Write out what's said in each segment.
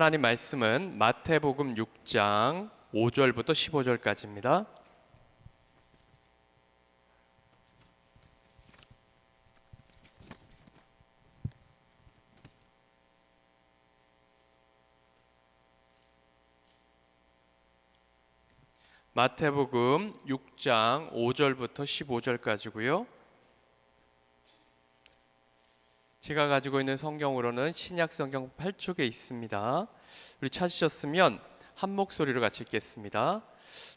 하나님 말씀은 마태복음 6장 5절부터 15절까지입니다. 마태복음 6장 5절부터 15절까지고요. 제가 가지고 있는 성경으로는 신약 성경 8쪽에 있습니다. 우리 찾으셨으면 한 목소리로 같이 읽겠습니다.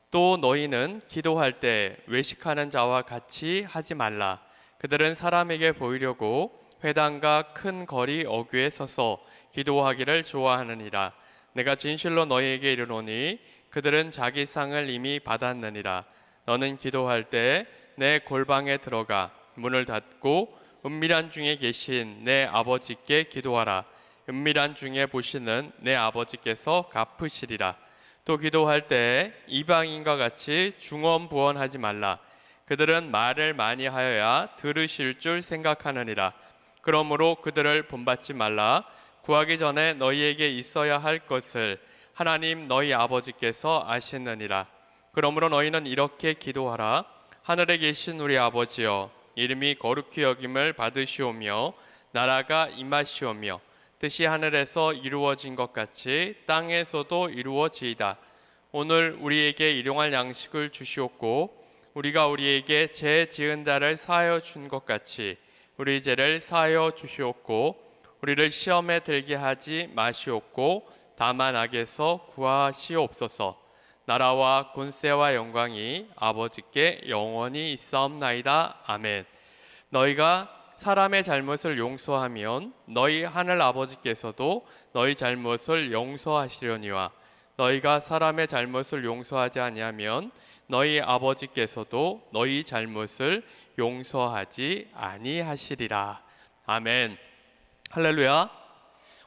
또 너희는 기도할 때 외식하는 자와 같이 하지 말라. 그들은 사람에게 보이려고 회당과 큰 거리 어귀에 서서 기도하기를 좋아하느니라. 내가 진실로 너희에게 이르노니 그들은 자기 상을 이미 받았느니라. 너는 기도할 때 내 골방에 들어가 문을 닫고 은밀한 중에 계신 내 아버지께 기도하라. 은밀한 중에 보시는 내 아버지께서 갚으시리라. 또 기도할 때 이방인과 같이 중언부언하지 말라. 그들은 말을 많이 하여야 들으실 줄 생각하느니라. 그러므로 그들을 본받지 말라. 구하기 전에 너희에게 있어야 할 것을 하나님 너희 아버지께서 아시느니라. 그러므로 너희는 이렇게 기도하라. 하늘에 계신 우리 아버지여, 이름이 거룩히 여김을 받으시오며 나라가 임하시오며 뜻이 하늘에서 이루어진 것 같이 땅에서도 이루어지이다. 오늘 우리에게 일용할 양식을 주시옵고 우리가 우리에게 죄 지은 자를 사하여 준 것 같이 우리 죄를 사하여 주시옵고 우리를 시험에 들게 하지 마시옵고 다만 악에서 구하시옵소서. 나라와 권세와 영광이 아버지께 영원히 있사옵나이다. 아멘. 너희가 사람의 잘못을 용서하면 너희 하늘 아버지께서도 너희 잘못을 용서하시려니와 너희가 사람의 잘못을 용서하지 아니하면 너희 아버지께서도 너희 잘못을 용서하지 아니하시리라. 아멘. 할렐루야.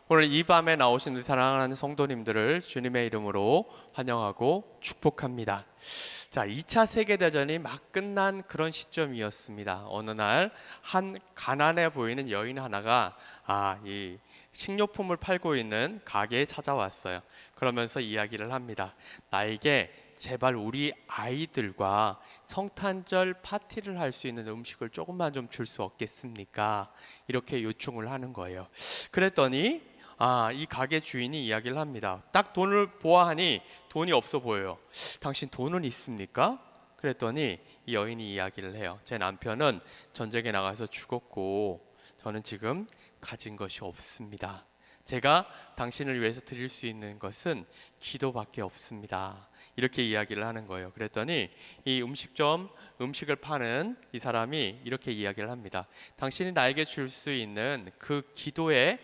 오늘 이 밤에 나오신 사랑하는 성도님들을 주님의 이름으로 환영하고 축복합니다. 자, 2차 세계대전이 막 끝난 그런 시점이었습니다. 어느 날 한 가난해 보이는 여인 하나가 이 식료품을 팔고 있는 가게에 찾아왔어요. 그러면서 이야기를 합니다. 나에게 제발 우리 아이들과 성탄절 파티를 할 수 있는 음식을 조금만 좀 줄 수 없겠습니까? 이렇게 요청을 하는 거예요. 그랬더니 이 가게 주인이 이야기를 합니다. 딱 돈을 보아하니 돈이 없어 보여요. 당신 돈은 있습니까? 그랬더니 이 여인이 이야기를 해요. 제 남편은 전쟁에 나가서 죽었고 저는 지금 가진 것이 없습니다. 제가 당신을 위해서 드릴 수 있는 것은 기도밖에 없습니다. 이렇게 이야기를 하는 거예요. 그랬더니 이 음식을 파는 이 사람이 이렇게 이야기를 합니다. 당신이 나에게 줄 수 있는 그 기도의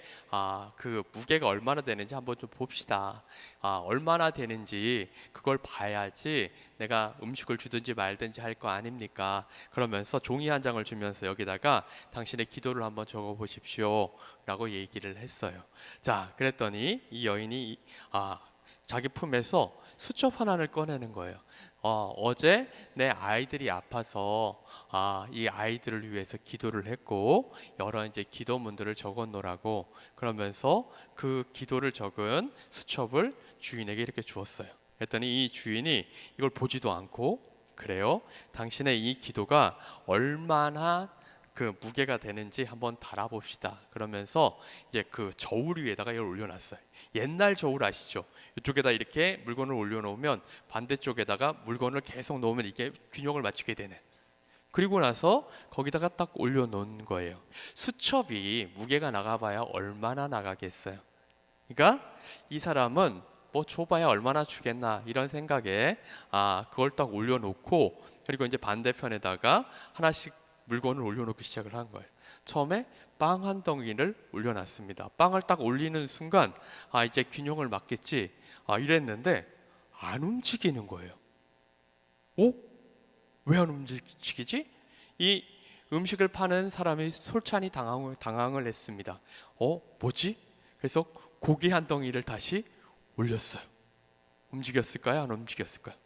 그 무게가 얼마나 되는지 한번 좀 봅시다. 얼마나 되는지 그걸 봐야지 내가 음식을 주든지 말든지 할 거 아닙니까? 그러면서 종이 한 장을 주면서 여기다가 당신의 기도를 한번 적어 보십시오 라고 얘기를 했어요. 자, 그랬더니 이 여인이 자기 품에서 수첩 하나를 꺼내는 거예요. 어제 내 아이들이 아파서 이 아이들을 위해서 기도를 했고 여러 이제 기도문들을 적어 놓으라고 그러면서 그 기도를 적은 수첩을 주인에게 이렇게 주었어요. 그랬더니 이 주인이 이걸 보지도 않고 그래요? 당신의 이 기도가 얼마나 그 무게가 되는지 한번 달아봅시다. 그러면서 이제 그 저울 위에다가 이걸 올려놨어요. 옛날 저울 아시죠? 이쪽에다 이렇게 물건을 올려놓으면 반대쪽에다가 물건을 계속 놓으면 이게 균형을 맞추게 되는. 그리고 나서 거기다가 딱 올려놓은 거예요. 수첩이 무게가 나가봐야 얼마나 나가겠어요. 그러니까 이 사람은 뭐 줘봐야 얼마나 주겠나 이런 생각에 그걸 딱 올려놓고 그리고 이제 반대편에다가 하나씩 물건을 올려놓기 시작을 한 거예요. 처음에 빵 한 덩이를 올려놨습니다. 빵을 딱 올리는 순간 이제 균형을 맞겠지 이랬는데 안 움직이는 거예요. 왜 안 움직이지? 이 음식을 파는 사람이 솔찬히 당황을 했습니다. 뭐지? 그래서 고기 한 덩이를 다시 올렸어요. 움직였을까요? 안 움직였을까요?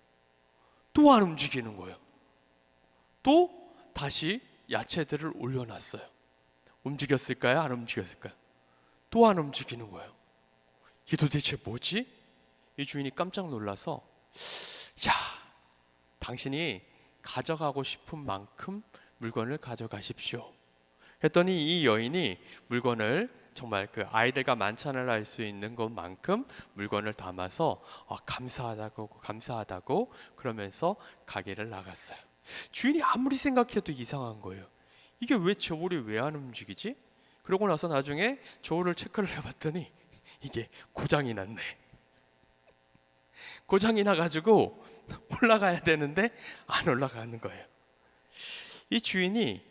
또 안 움직이는 거예요. 또 다시 야채들을 올려놨어요. 움직였을까요? 안 움직였을까요? 또 안 움직이는 거예요. 이게 도대체 뭐지? 이 주인이 깜짝 놀라서 자, 당신이 가져가고 싶은 만큼 물건을 가져가십시오 했더니 이 여인이 물건을 정말 그 아이들과 만찬을 할 수 있는 것만큼 물건을 담아서 감사하다고 그러면서 가게를 나갔어요. 주인이 아무리 생각해도 이상한 거예요. 이게 왜 저울이 왜 안 움직이지? 그러고 나서 나중에 저울을 체크를 해봤더니 이게 고장이 났네. 고장이 나가지고 올라가야 되는데 안 올라가는 거예요. 이 주인이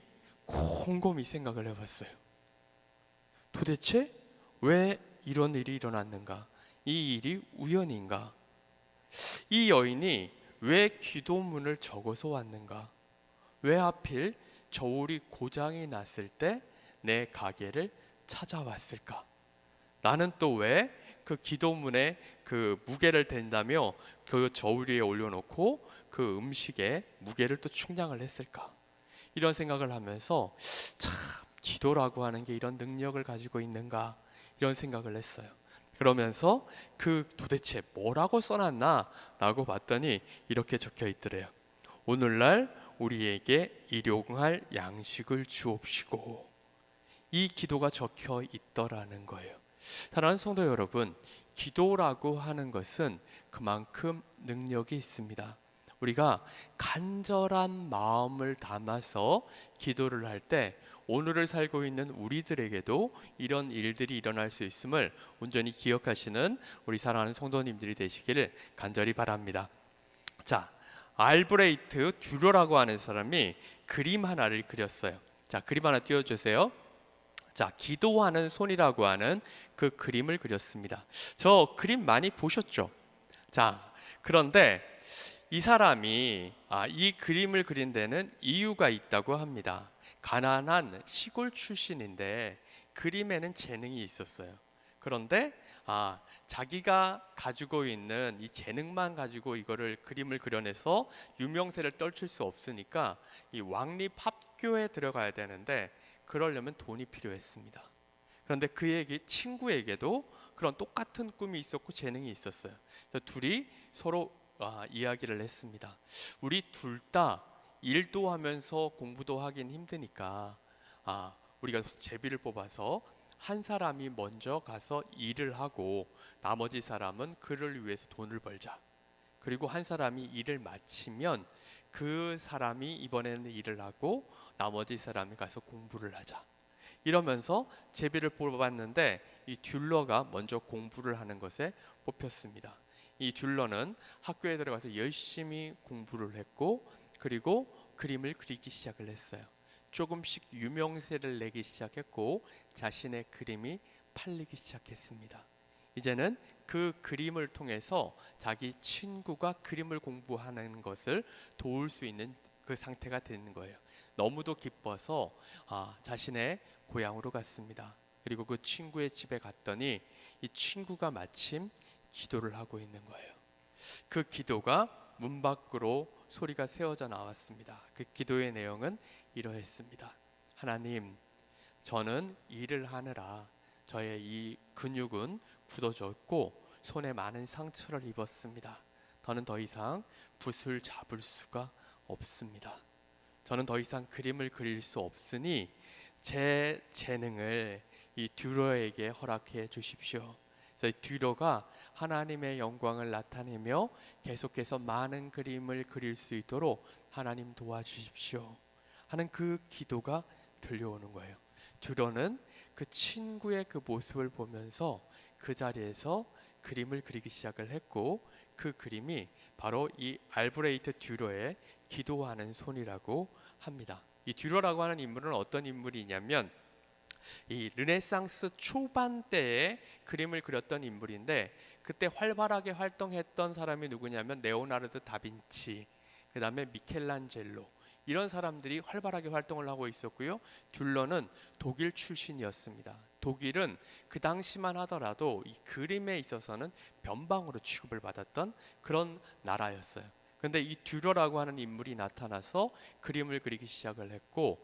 곰곰이 생각을 해봤어요. 도대체 왜 이런 일이 일어났는가? 이 일이 우연인가? 이 여인이 왜 기도문을 적어서 왔는가? 왜 하필 저울이 고장이 났을 때 내 가게를 찾아왔을까? 나는 또 왜 그 기도문에 그 무게를 댄다며 그 저울 위에 올려놓고 그 음식에 무게를 또 충량을 했을까? 이런 생각을 하면서 참 기도라고 하는 게 이런 능력을 가지고 있는가 이런 생각을 했어요. 그러면서 그 도대체 뭐라고 써놨나 라고 봤더니 이렇게 적혀 있더래요. 오늘날 우리에게 일용할 양식을 주옵시고. 이 기도가 적혀 있더라는 거예요. 사랑하는 성도 여러분, 기도라고 하는 것은 그만큼 능력이 있습니다. 우리가 간절한 마음을 담아서 기도를 할 때 오늘을 살고 있는 우리들에게도 이런 일들이 일어날 수 있음을 온전히 기억하시는 우리 사랑하는 성도님들이 되시기를 간절히 바랍니다. 자, 알브레이트 듀러라고 하는 사람이 그림 하나를 그렸어요. 자, 그림 하나 띄워주세요. 자, 기도하는 손이라고 하는 그 그림을 그렸습니다. 저 그림 많이 보셨죠? 자, 그런데 이 사람이 이 그림을 그린 데는 이유가 있다고 합니다. 가난한 시골 출신인데 그림에는 재능이 있었어요. 그런데 자기가 가지고 있는 이 재능만 가지고 이거를 그림을 그려내서 유명세를 떨칠 수 없으니까 이 왕립 학교에 들어가야 되는데 그러려면 돈이 필요했습니다. 그런데 그에게 친구에게도 그런 똑같은 꿈이 있었고 재능이 있었어요. 그래서 둘이 서로 이야기를 했습니다. 우리 둘 다 일도 하면서 공부도 하긴 힘드니까 우리가 제비를 뽑아서 한 사람이 먼저 가서 일을 하고 나머지 사람은 그를 위해서 돈을 벌자. 그리고 한 사람이 일을 마치면 그 사람이 이번에는 일을 하고 나머지 사람이 가서 공부를 하자. 이러면서 제비를 뽑았는데 이 듀러가 먼저 공부를 하는 것에 뽑혔습니다. 이 듀러는 학교에 들어가서 열심히 공부를 했고 그리고 그림을 그리기 시작을 했어요. 조금씩 유명세를 내기 시작했고 자신의 그림이 팔리기 시작했습니다. 이제는 그 그림을 통해서 자기 친구가 그림을 공부하는 것을 도울 수 있는 그 상태가 되는 거예요. 너무도 기뻐서 자신의 고향으로 갔습니다. 그리고 그 친구의 집에 갔더니 이 친구가 마침 기도를 하고 있는 거예요. 그 기도가 문 밖으로 소리가 새어져 나왔습니다. 그 기도의 내용은 이러했습니다. 하나님, 저는 일을 하느라 저의 이 근육은 굳어졌고 손에 많은 상처를 입었습니다. 저는 더 이상 붓을 잡을 수가 없습니다. 저는 더 이상 그림을 그릴 수 없으니 제 재능을 이 듀러에게 허락해 주십시오. 그래서 이 듀러가 하나님의 영광을 나타내며 계속해서 많은 그림을 그릴 수 있도록 하나님 도와주십시오 하는 그 기도가 들려오는 거예요. 듀러는 그 친구의 그 모습을 보면서 그 자리에서 그림을 그리기 시작을 했고 그 그림이 바로 이 알브레이트 듀러의 기도하는 손이라고 합니다. 이 듀러라고 하는 인물은 어떤 인물이냐면 이 르네상스 초반 때에 그림을 그렸던 인물인데 그때 활발하게 활동했던 사람이 누구냐면 레오나르도 다빈치, 그 다음에 미켈란젤로 이런 사람들이 활발하게 활동을 하고 있었고요. 듀러는 독일 출신이었습니다. 독일은 그 당시만 하더라도 이 그림에 있어서는 변방으로 취급을 받았던 그런 나라였어요. 그런데 이 듀러라고 하는 인물이 나타나서 그림을 그리기 시작을 했고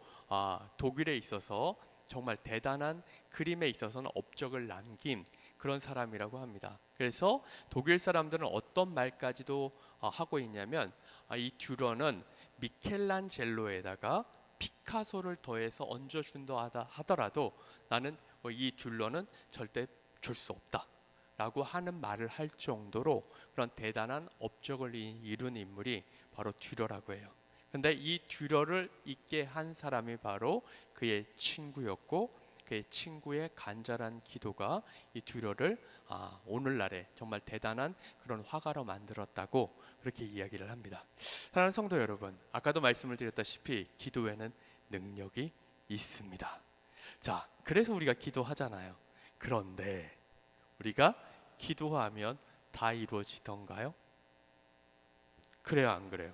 독일에 있어서 정말 대단한 그림에 있어서는 업적을 남긴 그런 사람이라고 합니다. 그래서 독일 사람들은 어떤 말까지도 하고 있냐면 이 듀러는 미켈란젤로에다가 피카소를 더해서 얹어준다 하더라도 나는 이 듀러는 절대 줄 수 없다 라고 하는 말을 할 정도로 그런 대단한 업적을 이룬 인물이 바로 듀러라고 해요. 근데 이 듀러를 있게 한 사람이 바로 그의 친구였고, 그의 친구의 간절한 기도가 이 듀러를 오늘날에 정말 대단한 그런 화가로 만들었다고 그렇게 이야기를 합니다. 사랑하는 성도 여러분, 아까도 말씀을 드렸다시피 기도에는 능력이 있습니다. 자, 그래서 우리가 기도하잖아요. 그런데 우리가 기도하면 다 이루어지던가요? 그래요, 안 그래요?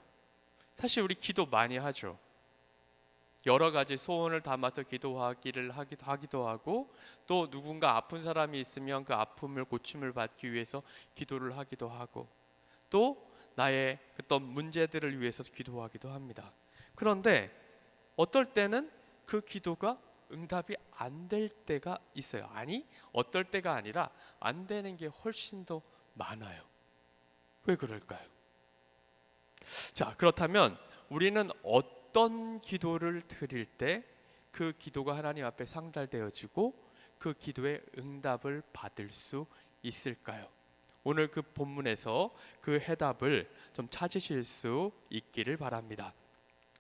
사실 우리 기도 많이 하죠. 여러 가지 소원을 담아서 하기도 하고, 또 누군가 아픈 사람이 있으면 그 아픔을 고침을 받기 위해서 기도를 하기도 하고, 또 나의 어떤 문제들을 위해서 기도하기도 합니다. 그런데 어떨 때는 그 기도가 응답이 안 될 때가 있어요. 아니, 어떨 때가 아니라 안 되는 게 훨씬 더 많아요. 왜 그럴까요? 자, 그렇다면 우리는 어떤 기도를 드릴 때 그 기도가 하나님 앞에 상달되어지고 그 기도의 응답을 받을 수 있을까요? 오늘 그 본문에서 그 해답을 좀 찾으실 수 있기를 바랍니다.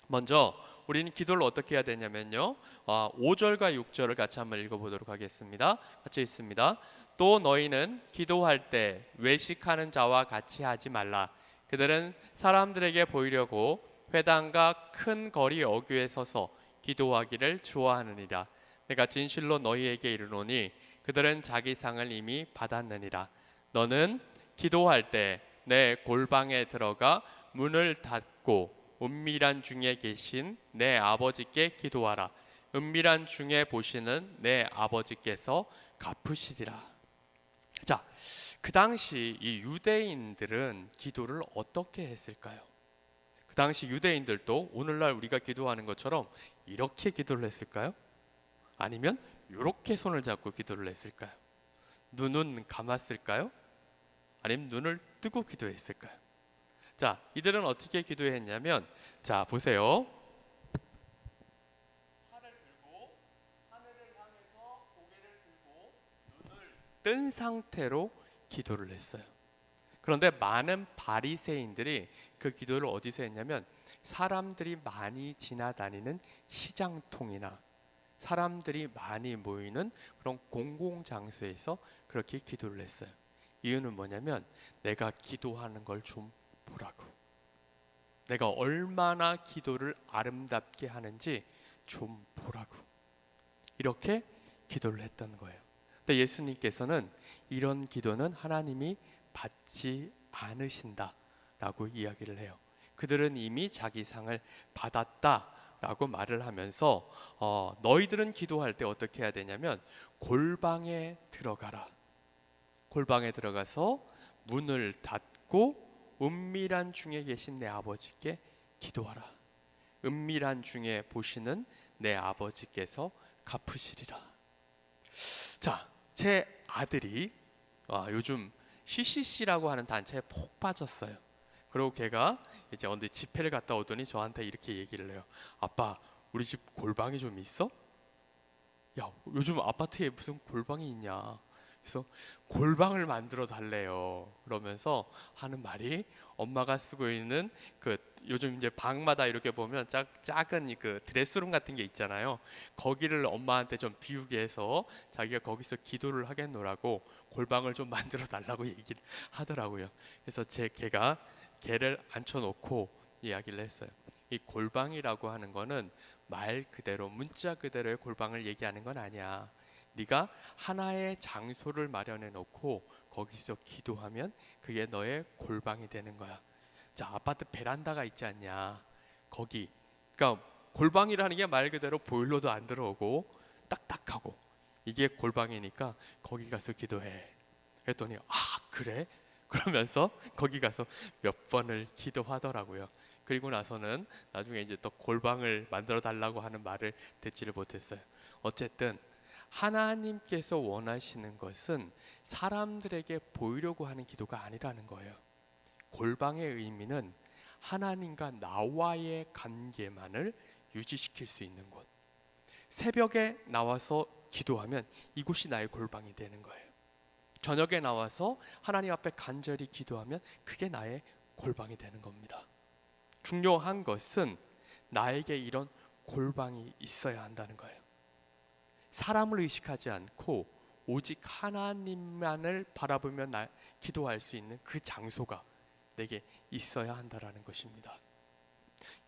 먼저 우리는 기도를 어떻게 해야 되냐면요, 5절과 6절을 같이 한번 읽어보도록 하겠습니다. 같이 읽습니다. 또 너희는 기도할 때 외식하는 자와 같이 하지 말라. 그들은 사람들에게 보이려고 회당과 큰 거리 어귀에 서서 기도하기를 좋아하느니라. 내가 진실로 너희에게 이르노니 그들은 자기 상을 이미 받았느니라. 너는 기도할 때 내 골방에 들어가 문을 닫고 은밀한 중에 계신 내 아버지께 기도하라. 은밀한 중에 보시는 내 아버지께서 갚으시리라. 자, 그 당시 이 유대인들은 기도를 어떻게 했을까요? 그 당시 유대인들도 오늘날 우리가 기도하는 것처럼 이렇게 기도를 했을까요? 아니면 이렇게 손을 잡고 기도를 했을까요? 눈은 감았을까요? 아니면 눈을 뜨고 기도했을까요? 자, 이들은 어떻게 기도했냐면, 자, 보세요. 팔을 들고 하늘을 향해서 고개를 들고 눈을 뜬 상태로 기도를 했어요. 그런데 많은 바리새인들이 그 기도를 어디서 했냐면 사람들이 많이 지나다니는 시장통이나 사람들이 많이 모이는 그런 공공장소에서 그렇게 기도를 했어요. 이유는 뭐냐면 내가 기도하는 걸 좀 보라고, 내가 얼마나 기도를 아름답게 하는지 좀 보라고, 이렇게 기도를 했던 거예요. 근데 예수님께서는 이런 기도는 하나님이 받지 않으신다라고 이야기를 해요. 그들은 이미 자기 상을 받았다라고 말을 하면서 너희들은 기도할 때 어떻게 해야 되냐면 골방에 들어가라. 골방에 들어가서 문을 닫고 은밀한 중에 계신 내 아버지께 기도하라. 은밀한 중에 보시는 내 아버지께서 갚으시리라. 자, 제 아들이 요즘 CCC라고 하는 단체에 폭 빠졌어요. 그리고 걔가 이제 어디 집회를 갔다 오더니 저한테 이렇게 얘기를 해요. 아빠, 우리 집 골방이 좀 있어? 야, 요즘 아파트에 무슨 골방이 있냐? 그래서 골방을 만들어 달래요. 그러면서 하는 말이 엄마가 쓰고 있는 그 요즘 이제 방마다 이렇게 보면 작은 그 드레스룸 같은 게 있잖아요. 거기를 엄마한테 좀 비우게 해서 자기가 거기서 기도를 하겠노라고 골방을 좀 만들어 달라고 얘기를 하더라고요. 그래서 걔가 걔를 앉혀놓고 이야기를 했어요. 이 골방이라고 하는 거는 말 그대로 문자 그대로의 골방을 얘기하는 건 아니야. 네가 하나의 장소를 마련해 놓고 거기서 기도하면 그게 너의 골방이 되는 거야. 자, 아파트 베란다가 있지 않냐? 거기. 그러니까 골방이라는 게 말 그대로 보일러도 안 들어오고 딱딱하고 이게 골방이니까 거기 가서 기도해. 그랬더니 그래? 그러면서 거기 가서 몇 번을 기도하더라고요. 그리고 나서는 나중에 이제 또 골방을 만들어 달라고 하는 말을 듣지를 못했어요. 어쨌든 하나님께서 원하시는 것은 사람들에게 보이려고 하는 기도가 아니라는 거예요. 골방의 의미는 하나님과 나와의 관계만을 유지시킬 수 있는 곳. 새벽에 나와서 기도하면 이곳이 나의 골방이 되는 거예요. 저녁에 나와서 하나님 앞에 간절히 기도하면 그게 나의 골방이 되는 겁니다. 중요한 것은 나에게 이런 골방이 있어야 한다는 거예요. 사람을 의식하지 않고 오직 하나님만을 바라보며 기도할 수 있는 그 장소가 내게 있어야 한다는 것입니다.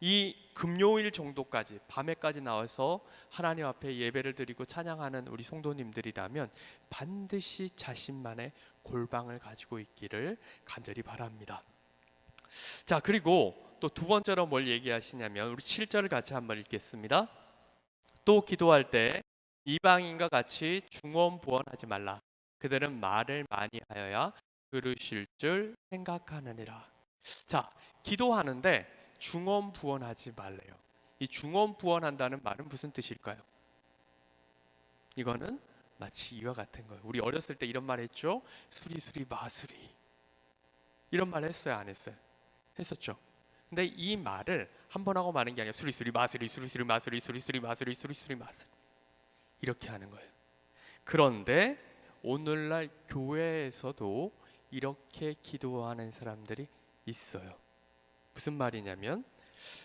이 금요일 정도까지 밤에까지 나와서 하나님 앞에 예배를 드리고 찬양하는 우리 성도님들이라면 반드시 자신만의 골방을 가지고 있기를 간절히 바랍니다. 자, 그리고 또 두 번째로 뭘 얘기하시냐면 우리 7절을 같이 한번 읽겠습니다. 또 기도할 때 이방인과 같이 중언부언하지 말라. 그들은 말을 많이 하여야 들으실 줄 생각하느니라. 자, 기도하는데 중언부언하지 말래요. 이 중언부언한다는 말은 무슨 뜻일까요? 이거는 마치 이와 같은 거예요. 우리 어렸을 때 이런 말 했죠? 수리수리 마수리. 이런 말 했어요, 안 했어요? 했었죠. 근데 이 말을 한 번 하고 마는 게 아니라 수리수리 마수리 수리수리 마수리 수리수리 마수리 수리수리 마수리 이렇게 하는 거예요. 그런데 오늘날 교회에서도 이렇게 기도하는 사람들이 있어요. 무슨 말이냐면,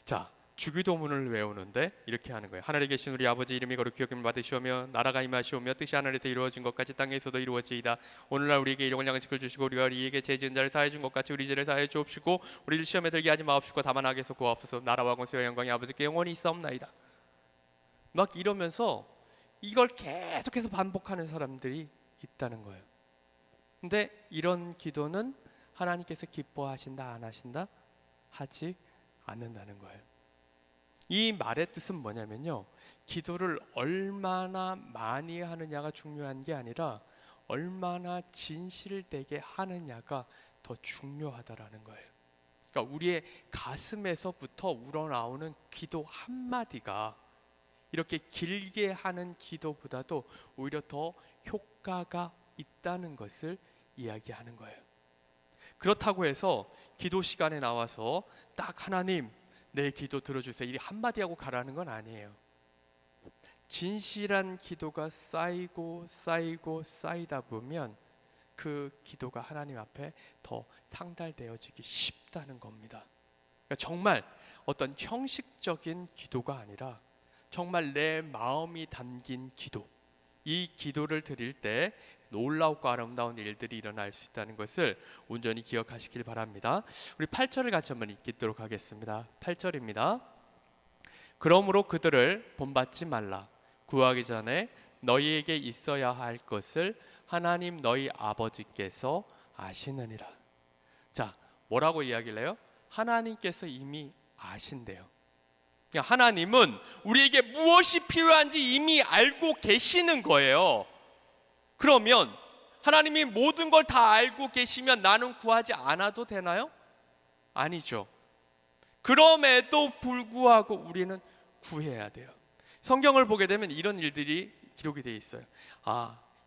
자, 주기도문을 외우는데 이렇게 하는 거예요. 하늘에 계신 우리 아버지 이름이 거룩히 여김을 받으시오며 나라가 임하시오며 뜻이 하늘에서 이루어진 것 같이 땅에서도 이루어지이다. 오늘날 우리에게 일용할 양식을 주시고 우리가 우리에게 죄 지은 자를 사해 준 것 같이 우리 죄를 사해 주옵시고 우리를 시험에 들게 하지 마옵시고 다만 악에서 구하옵소서. 나라와 권세와 영광이 아버지께 영원히 있사옵나이다. 막 이러면서 이걸 계속해서 반복하는 사람들이 있다는 거예요. 근데 이런 기도는 하나님께서 기뻐하신다 안 하신다? 하지 않는다는 거예요. 이 말의 뜻은 뭐냐면요, 기도를 얼마나 많이 하느냐가 중요한 게 아니라 얼마나 진실되게 하느냐가 더 중요하다라는 거예요. 그러니까 우리의 가슴에서부터 우러나오는 기도 한마디가 이렇게 길게 하는 기도보다도 오히려 더 효과가 있다는 것을 이야기하는 거예요. 그렇다고 해서 기도 시간에 나와서 딱 하나님 내 기도 들어주세요 이 한마디 하고 가라는 건 아니에요. 진실한 기도가 쌓이고 쌓이고 쌓이다 보면 그 기도가 하나님 앞에 더 상달되어지기 쉽다는 겁니다. 그러니까 정말 어떤 형식적인 기도가 아니라 정말 내 마음이 담긴 기도, 이 기도를 드릴 때 놀라우고 아름다운 일들이 일어날 수 있다는 것을 온전히 기억하시길 바랍니다. 우리 8절을 같이 한번 읽도록 하겠습니다. 8절입니다. 그러므로 그들을 본받지 말라. 구하기 전에 너희에게 있어야 할 것을 하나님 너희 아버지께서 아시느니라. 자, 뭐라고 이야기를 해요? 하나님께서 이미 아신대요. 하나님은 우리에게 무엇이 필요한지 이미 알고 계시는 거예요. 그러면 하나님이 모든 걸 다 알고 계시면 나는 구하지 않아도 되나요? 아니죠. 그럼에도 불구하고 우리는 구해야 돼요. 성경을 보게 되면 이런 일들이 기록이 되어 있어요.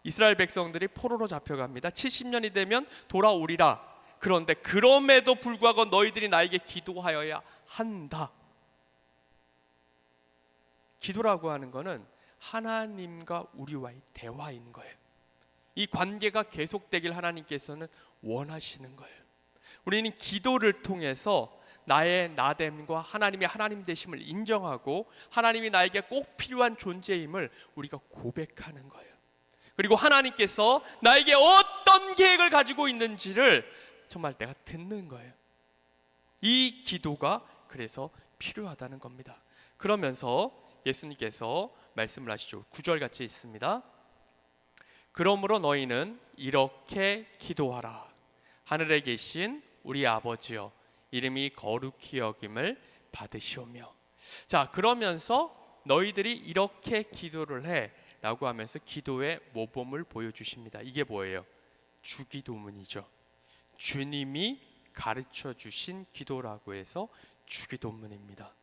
이스라엘 백성들이 포로로 잡혀갑니다. 70년이 되면 돌아오리라. 그런데 그럼에도 불구하고 너희들이 나에게 기도하여야 한다. 기도라고 하는 것은 하나님과 우리와의 대화인 거예요. 이 관계가 계속되길 하나님께서는 원하시는 거예요. 우리는 기도를 통해서 나의 나됨과 하나님의 하나님 되심을 인정하고 하나님이 나에게 꼭 필요한 존재임을 우리가 고백하는 거예요. 그리고 하나님께서 나에게 어떤 계획을 가지고 있는지를 정말 내가 듣는 거예요. 이 기도가 그래서 필요하다는 겁니다. 그러면서 예수님께서 말씀을 하시죠. 9절 같이 있습니다. 그러므로 너희는 이렇게 기도하라. 하늘에 계신 우리 아버지여 이름이 거룩히 여김을 받으시오며. 자, 그러면서 너희들이 이렇게 기도를 해 라고 하면서 기도의 모범을 보여주십니다. 이게 뭐예요? 주기도문이죠. 주님이 가르쳐 주신 기도라고 해서 주기도문입니다.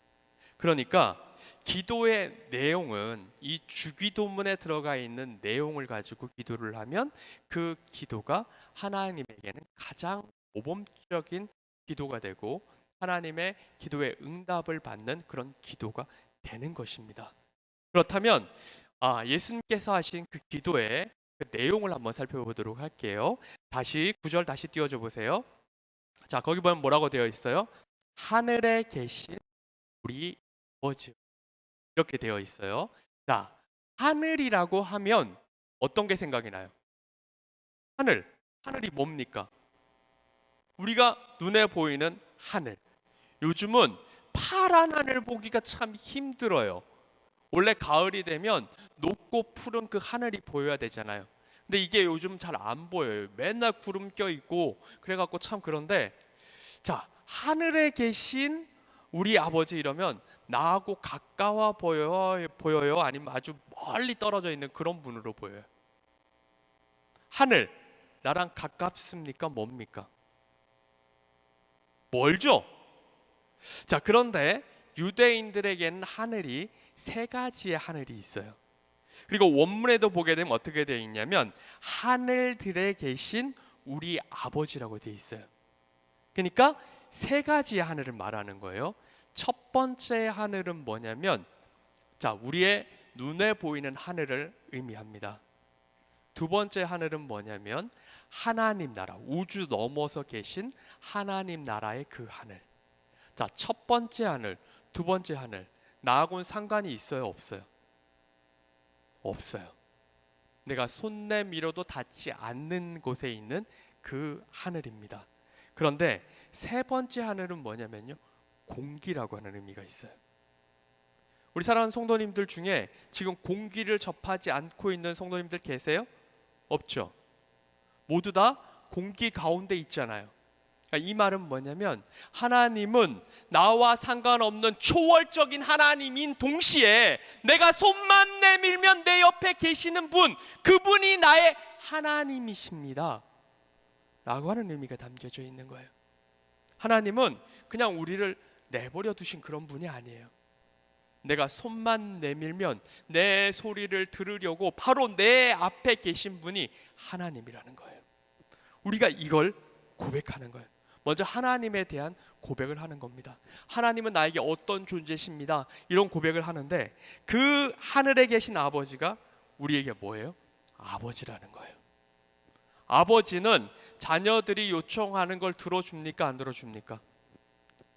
그러니까 기도의 내용은 이 주기도문에 들어가 있는 내용을 가지고 기도를 하면 그 기도가 하나님에게는 가장 모범적인 기도가 되고 하나님의 기도의 응답을 받는 그런 기도가 되는 것입니다. 그렇다면 예수님께서 하신 그 기도의 그 내용을 한번 살펴보도록 할게요. 다시 9절 다시 띄워줘 보세요. 자, 거기 보면 뭐라고 되어 있어요? 하늘에 계신 우리 아버지, 이렇게 되어 있어요. 자, 하늘이라고 하면 어떤 게 생각이 나요? 하늘이 뭡니까? 우리가 눈에 보이는 하늘. 요즘은 파란 하늘 보기가 참 힘들어요. 원래 가을이 되면 높고 푸른 그 하늘이 보여야 되잖아요. 근데 이게 요즘 잘 안 보여요. 맨날 구름 껴 있고 그래갖고 참 그런데, 자, 하늘에 계신 우리 아버지 이러면 나하고 가까워 보여요? 아니면 아주 멀리 떨어져 있는 그런 분으로 보여요? 하늘, 나랑 가깝습니까? 뭡니까? 멀죠? 자, 그런데 유대인들에게는 하늘이 세 가지의 하늘이 있어요. 그리고 원문에도 보게 되면 어떻게 되어 있냐면 하늘들에 계신 우리 아버지라고 되어 있어요. 그러니까 세 가지의 하늘을 말하는 거예요. 첫 번째 하늘은 뭐냐면, 자, 우리의 눈에 보이는 하늘을 의미합니다. 두 번째 하늘은 뭐냐면 하나님 나라, 우주 넘어서 계신 하나님 나라의 그 하늘. 자, 첫 번째 하늘, 두 번째 하늘, 나하고는 상관이 있어요, 없어요? 없어요. 내가 손 내밀어도 닿지 않는 곳에 있는 그 하늘입니다. 그런데 세 번째 하늘은 뭐냐면요, 공기라고 하는 의미가 있어요. 우리 사랑하는 성도님들 중에 지금 공기를 접하지 않고 있는 성도님들 계세요? 없죠? 모두 다 공기 가운데 있잖아요. 이 말은 뭐냐면 하나님은 나와 상관없는 초월적인 하나님인 동시에 내가 손만 내밀면 내 옆에 계시는 분, 그분이 나의 하나님이십니다 라고 하는 의미가 담겨져 있는 거예요. 하나님은 그냥 우리를 내버려 두신 그런 분이 아니에요. 내가 손만 내밀면 내 소리를 들으려고 바로 내 앞에 계신 분이 하나님이라는 거예요. 우리가 이걸 고백하는 거예요. 먼저 하나님에 대한 고백을 하는 겁니다. 하나님은 나에게 어떤 존재십니다, 이런 고백을 하는데 그 하늘에 계신 아버지가 우리에게 뭐예요? 아버지라는 거예요. 아버지는 자녀들이 요청하는 걸 들어줍니까? 안 들어줍니까?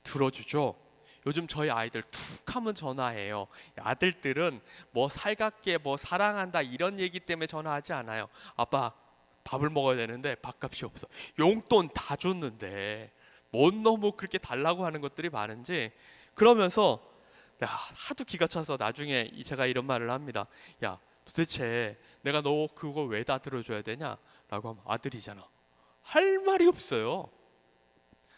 들어주죠. 요즘 저희 아이들 툭 하면 전화해요. 아들들은 뭐 살갑게 뭐 사랑한다 이런 얘기 때문에 전화하지 않아요. 아빠 밥을 먹어야 되는데 밥값이 없어. 용돈 다 줬는데 뭔 너무 그렇게 달라고 하는 것들이 많은지, 그러면서 하도 기가 차서 나중에 제가 이런 말을 합니다. 야, 도대체 내가 너 그거 왜 다 들어줘야 되냐? 라고 하면 아들이잖아. 할 말이 없어요.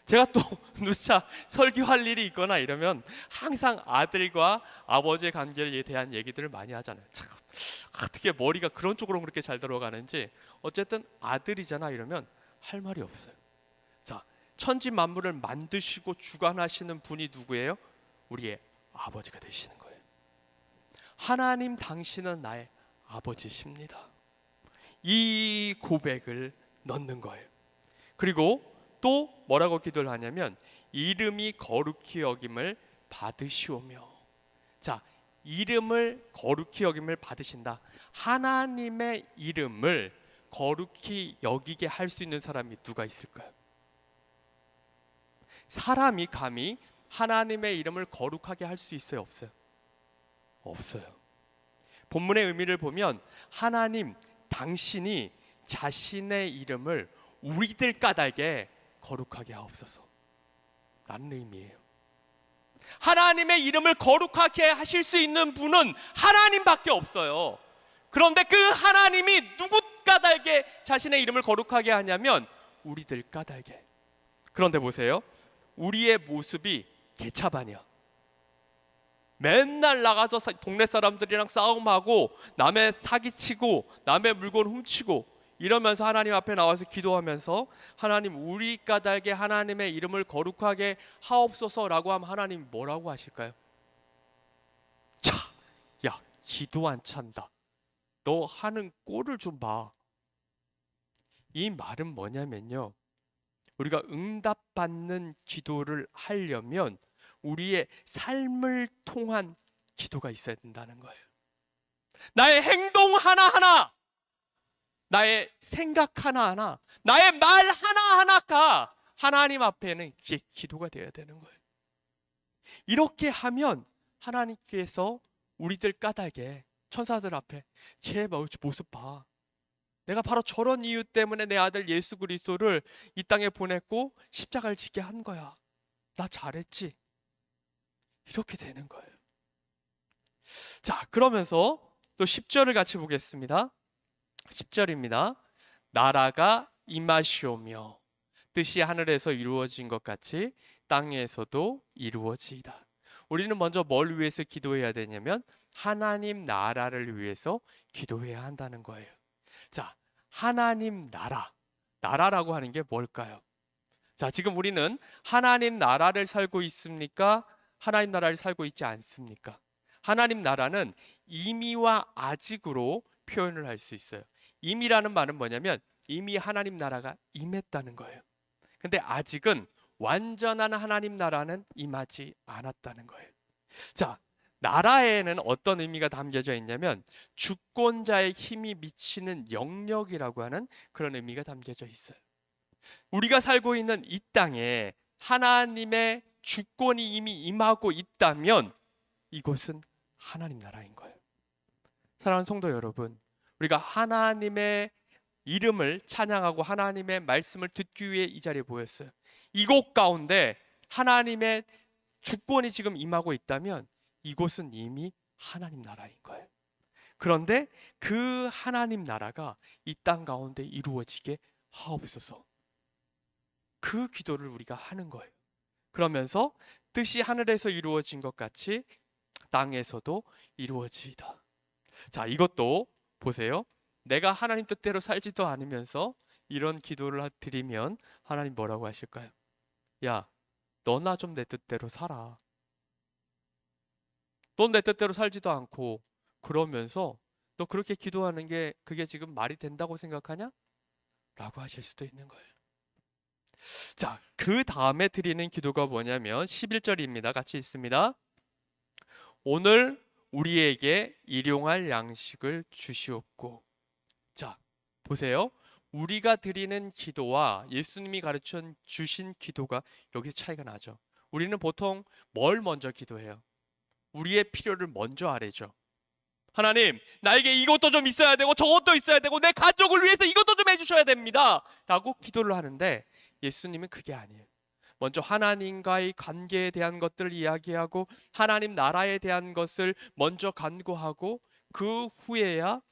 제가 또 누차 설교할 일이 있거나 이러면 항상 아들과 아버지의 관계에 대한 얘기들을 많이 하잖아요. 참, 어떻게 머리가 그런 쪽으로 그렇게 잘 들어가는지. 어쨌든 아들이잖아 이러면 할 말이 없어요. 자, 천지 만물을 만드시고 주관하시는 분이 누구예요? 우리의 아버지가 되시는 거예요. 하나님, 당신은 나의 아버지십니다. 이 고백을 넣는 거예요. 그리고 또 뭐라고 기도를 하냐면 이름이 거룩히 여김을 받으시오며. 자, 이름을 거룩히 여김을 받으신다. 하나님의 이름을 거룩히 여기게 할 수 있는 사람이 누가 있을까요? 사람이 감히 하나님의 이름을 거룩하게 할 수 있어요, 없어요? 없어요. 본문의 의미를 보면 하나님, 당신이 자신의 이름을 우리들 까닭에 거룩하게 하옵소서 라는 의미예요. 하나님의 이름을 거룩하게 하실 수 있는 분은 하나님밖에 없어요. 그런데 그 하나님이 누구 까닭에 자신의 이름을 거룩하게 하냐면 우리들 까닭에. 그런데 보세요, 우리의 모습이 개차반이야. 맨날 나가서 동네 사람들이랑 싸움하고 남의 사기치고 남의 물건 훔치고 이러면서 하나님 앞에 나와서 기도하면서 하나님, 우리 까닭에 하나님의 이름을 거룩하게 하옵소서라고 하면 하나님 뭐라고 하실까요? 차, 야, 기도 안 찬다. 너 하는 꼴을 좀 봐. 이 말은 뭐냐면요. 우리가 응답받는 기도를 하려면 우리의 삶을 통한 기도가 있어야 된다는 거예요. 나의 행동 하나하나, 나의 생각 하나하나, 나의 말 하나하나가 하나님 앞에는 기도가 되어야 되는 거예요. 이렇게 하면 하나님께서 우리들 까닭에 천사들 앞에 제 모습 봐. 내가 바로 저런 이유 때문에 내 아들 예수 그리스도를 이 땅에 보냈고 십자가를 지게 한 거야. 나 잘했지. 이렇게 되는 거예요. 자, 그러면서 또 10절을 같이 보겠습니다. 10절입니다. 나라가 임하시오며 뜻이 하늘에서 이루어진 것 같이 땅에서도 이루어지이다. 우리는 먼저 뭘 위해서 기도해야 되냐면 하나님 나라를 위해서 기도해야 한다는 거예요. 자, 하나님 나라라고 하는 게 뭘까요? 자, 지금 우리는 하나님 나라를 살고 있습니까? 하나님 나라를 살고 있지 않습니까? 하나님 나라는 이미와 아직으로 표현을 할 수 있어요. 이미라는 말은 뭐냐면 이미 하나님 나라가 임했다는 거예요. 근데 아직은 완전한 하나님 나라는 임하지 않았다는 거예요. 자, 나라에는 어떤 의미가 담겨져 있냐면 주권자의 힘이 미치는 영역이라고 하는 그런 의미가 담겨져 있어요. 우리가 살고 있는 이 땅에 하나님의 주권이 이미 임하고 있다면 이곳은 하나님 나라인 거예요. 사랑하는 성도 여러분, 우리가 하나님의 이름을 찬양하고 하나님의 말씀을 듣기 위해 이 자리에 모였어요. 이곳 가운데 하나님의 주권이 지금 임하고 있다면 이곳은 이미 하나님 나라인 거예요. 그런데 그 하나님 나라가 이 땅 가운데 이루어지게 하옵소서. 그 기도를 우리가 하는 거예요. 그러면서 뜻이 하늘에서 이루어진 것 같이 땅에서도 이루어지이다. 자, 이것도 보세요. 내가 하나님 뜻대로 살지도 않으면서 이런 기도를 드리면 하나님 뭐라고 하실까요? 야, 너나 좀 내 뜻대로 살아. 넌 내 뜻대로 살지도 않고 그러면서 너 그렇게 기도하는 게 그게 지금 말이 된다고 생각하냐? 라고 하실 수도 있는 거예요. 자, 그 다음에 드리는 기도가 뭐냐면 11절입니다. 같이 있습니다. 오늘 우리에게 일용할 양식을 주시옵고. 자, 보세요. 우리가 드리는 기도와 예수님이 가르쳐 주신 기도가 여기서 차이가 나죠. 우리는 보통 뭘 먼저 기도해요? 우리의 필요를 먼저 아뢰죠. 하나님, 나에게 이것도 좀 있어야 되고 저것도 있어야 되고 내 가족을 위해서 이것도 좀 해주셔야 됩니다 라고 기도를 하는데 예수님은 그게 아니에요. 먼저 하나님과의 관계에 대한 것들을 이야기하고 하나님 나라에 대한 것을 먼저 간구하고 그 후에야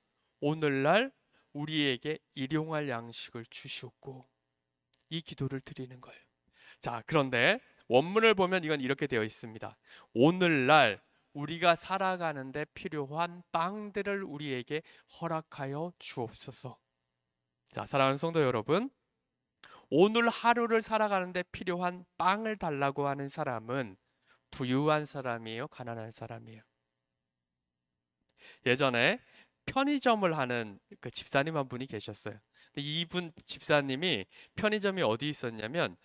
오늘날 우리에게 일용할 양식을 주시옵고, 이 기도를 드리는 거예요. 자, 그런데 원문을 보면 이건 이렇게 되어 있습니다. 오늘날 우리가 살아가는데 필요한 빵들을 우리에게 허락하여 주옵소서. 자, 사랑하는 성도 여러분, 오늘 하루를 살아가는데 필요한 빵을 달라고 하는 사람은 부유한 사람이에요, 가난한 사람이에요? 예전에 편의점을 하는 그 집사님 한 분이 계셨어요. 근데 이분 집사님이 편의점이 어디 있었냐면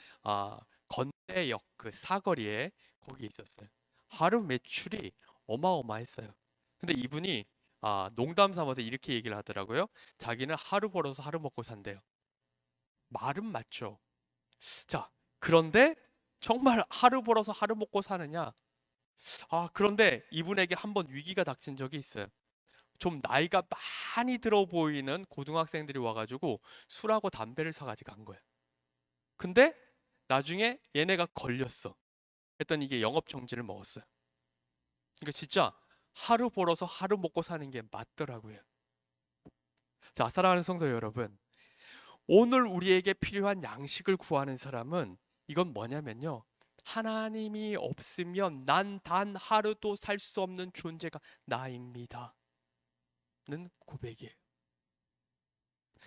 건대역 그 사거리에 거기 있었어요. 하루 매출이 어마어마했어요. 근데 이분이 농담 삼아서 이렇게 얘기를 하더라고요. 자기는 하루 벌어서 하루 먹고 산대요. 말은 맞죠. 자, 그런데 정말 하루 벌어서 하루 먹고 사느냐? 그런데 이분에게 한번 위기가 닥친 적이 있어요. 좀 나이가 많이 들어 보이는 고등학생들이 와가지고 술하고 담배를 사가지고 간 거예요. 근데 나중에 얘네가 걸렸어. 했더니 이게 영업 정지를 먹었어요. 그러니까 진짜 하루 벌어서 하루 먹고 사는 게 맞더라고요. 자, 사랑하는 성도 여러분, 오늘 우리에게 필요한 양식을 구하는 사람은 이건 뭐냐면요, 하나님이 없으면 난 단 하루도 살 수 없는 존재가 나입니다 는 고백이에요.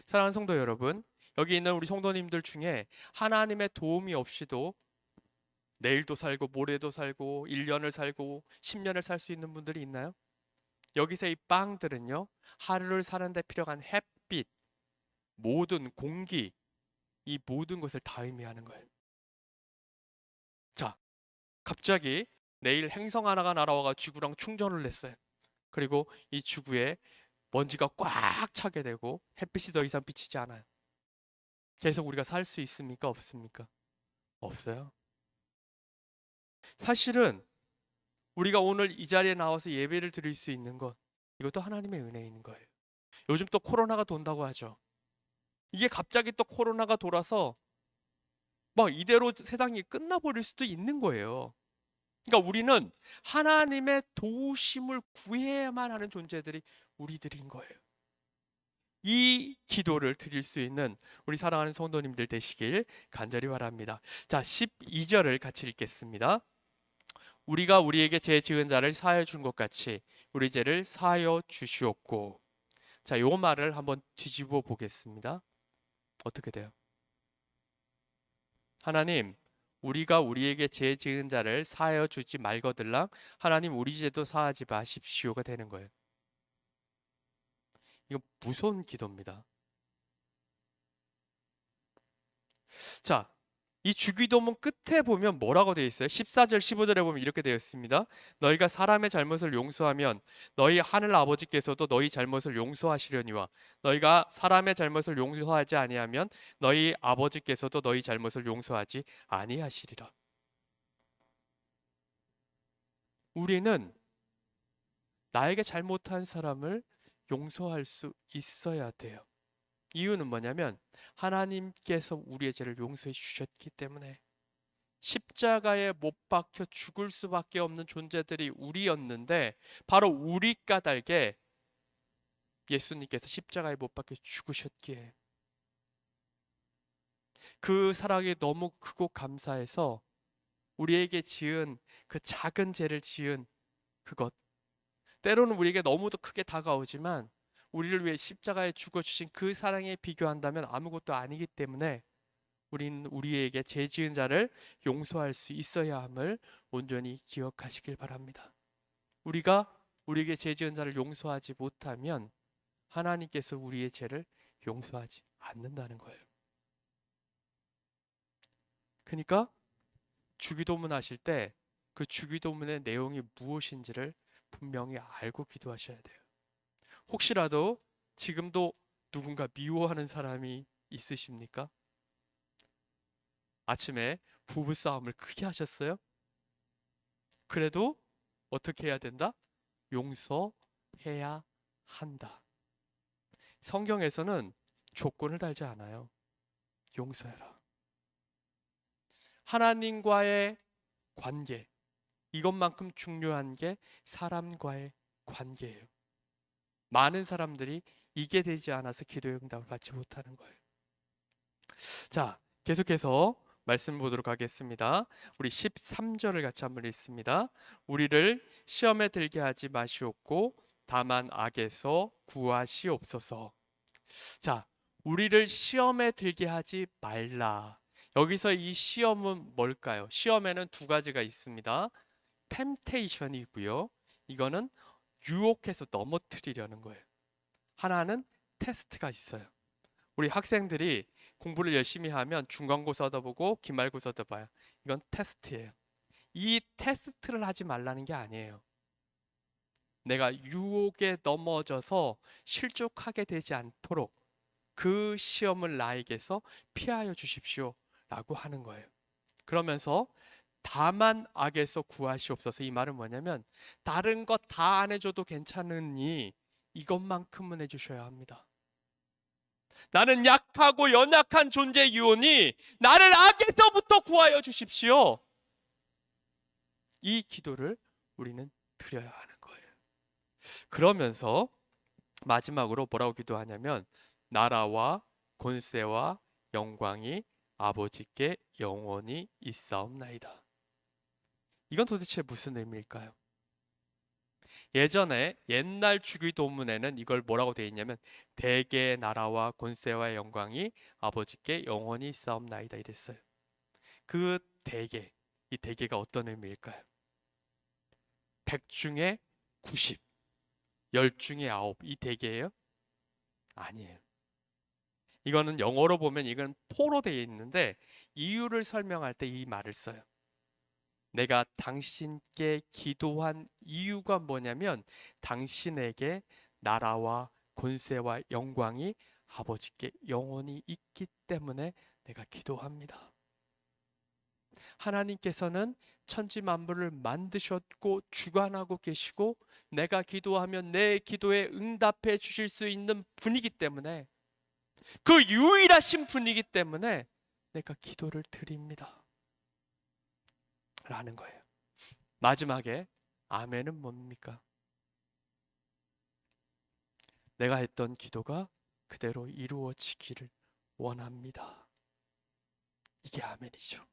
사랑하는 성도 여러분, 여기 있는 우리 성도님들 중에 하나님의 도움이 없이도 내일도 살고 모레도 살고 1년을 살고 10년을 살 수 있는 분들이 있나요? 여기서 이 빵들은요, 하루를 사는데 필요한 햇빛, 모든 공기, 이 모든 것을 다 의미하는 거예요. 자, 갑자기 내일 행성 하나가 날아와가 지구랑 충전을 냈어요. 그리고 이 지구에 먼지가 꽉 차게 되고 햇빛이 더 이상 비치지 않아요. 계속 우리가 살 수 있습니까? 없습니까? 없어요. 사실은 우리가 오늘 이 자리에 나와서 예배를 드릴 수 있는 것, 이것도 하나님의 은혜인 거예요. 요즘 또 코로나가 돈다고 하죠. 이게 갑자기 또 코로나가 돌아서 막 이대로 세상이 끝나버릴 수도 있는 거예요. 그러니까 우리는 하나님의 도우심을 구해야만 하는 존재들이 우리들인 거예요. 이 기도를 드릴 수 있는 우리 사랑하는 성도님들 되시길 간절히 바랍니다. 자, 12절을 같이 읽겠습니다. 우리가 우리에게 죄 지은 자를 사하여 준 것 같이 우리 죄를 사하여 주시옵고. 자, 요 말을 한번 뒤집어 보겠습니다. 어떻게 돼요? 하나님, 우리가 우리에게 죄 지은 자를 사하여 주지 말거들랑 하나님 우리 죄도 사하지 마십시오가 되는 거예요. 이거 무서운 기도입니다. 자, 이 주기도문 끝에 보면 뭐라고 되어 있어요? 14절 15절에 보면 이렇게 되어 있습니다. 너희가 사람의 잘못을 용서하면 너희 하늘 아버지께서도 너희 잘못을 용서하시려니와 너희가 사람의 잘못을 용서하지 아니하면 너희 아버지께서도 너희 잘못을 용서하지 아니하시리라. 우리는 나에게 잘못한 사람을 용서할 수 있어야 돼요. 이유는 뭐냐면 하나님께서 우리의 죄를 용서해 주셨기 때문에. 십자가에 못 박혀 죽을 수밖에 없는 존재들이 우리였는데 바로 우리 까닭에 예수님께서 십자가에 못 박혀 죽으셨기에 그 사랑이 너무 크고 감사해서 우리에게 지은 그 작은 죄를 지은 그것, 때로는 우리에게 너무도 크게 다가오지만 우리를 위해 십자가에 죽어주신 그 사랑에 비교한다면 아무것도 아니기 때문에 우리는 우리에게 죄 지은 자를 용서할 수 있어야 함을 온전히 기억하시길 바랍니다. 우리가 우리에게 죄 지은 자를 용서하지 못하면 하나님께서 우리의 죄를 용서하지 않는다는 거예요. 그러니까 주기도문 하실 때 그 주기도문의 내용이 무엇인지를 분명히 알고 기도하셔야 돼요. 혹시라도 지금도 누군가 미워하는 사람이 있으십니까? 아침에 부부싸움을 크게 하셨어요? 그래도 어떻게 해야 된다? 용서해야 한다. 성경에서는 조건을 달지 않아요. 용서해라. 하나님과의 관계, 이것만큼 중요한 게 사람과의 관계예요. 많은 사람들이 이게 되지 않아서 기도의 응답을 받지 못하는 거예요. 자, 계속해서 말씀 보도록 하겠습니다. 우리 13절을 같이 한번 읽습니다. 우리를 시험에 들게 하지 마시옵고 다만 악에서 구하시옵소서. 자, 우리를 시험에 들게 하지 말라. 여기서 이 시험은 뭘까요? 시험에는 두 가지가 있습니다. 템테이션이 있고요. 이거는 유혹해서 넘어뜨리려는 거예요. 하나는 테스트가 있어요. 우리 학생들이 공부를 열심히 하면 중간고사도 보고 기말고사도 봐요. 이건 테스트예요. 이 테스트를 하지 말라는 게 아니에요. 내가 유혹에 넘어져서 실족하게 되지 않도록 그 시험을 나에게서 피하여 주십시오 라고 하는 거예요. 그러면서 다만 악에서 구하시옵소서. 이 말은 뭐냐면 다른 것 다 안 해줘도 괜찮으니 이것만큼은 해주셔야 합니다. 나는 약하고 연약한 존재이오니 나를 악에서부터 구하여 주십시오. 이 기도를 우리는 드려야 하는 거예요. 그러면서 마지막으로 뭐라고 기도하냐면 나라와 권세와 영광이 아버지께 영원히 있사옵나이다. 이건 도대체 무슨 의미일까요? 예전에 옛날 주기도문에는 이걸 뭐라고 되어 있냐면 대개의 나라와 권세와 영광이 아버지께 영원히 있사옵나이다 이랬어요. 그 대개, 이 대개가 어떤 의미일까요? 100 중에 90, 10 중에 9, 이 대개예요? 아니에요. 이거는 영어로 보면 이건 포로 되어 있는데 이유를 설명할 때 이 말을 써요. 내가 당신께 기도한 이유가 뭐냐면 당신에게 나라와 권세와 영광이 아버지께 영원히 있기 때문에 내가 기도합니다. 하나님께서는 천지 만물을 만드셨고 주관하고 계시고 내가 기도하면 내 기도에 응답해 주실 수 있는 분이기 때문에, 그 유일하신 분이기 때문에 내가 기도를 드립니다 라는 거예요. 마지막에 아멘은 뭡니까? 내가 했던 기도가 그대로 이루어지기를 원합니다. 이게 아멘이죠.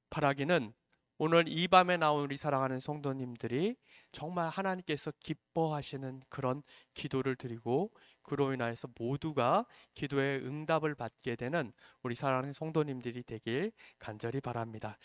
바라기는 오늘 이 밤에 나온 우리 사랑하는 성도님들이 정말 하나님께서 기뻐하시는 그런 기도를 드리고 그로 인하여서 모두가 기도의 응답을 받게 되는 우리 사랑하는 성도님들이 되길 간절히 바랍니다.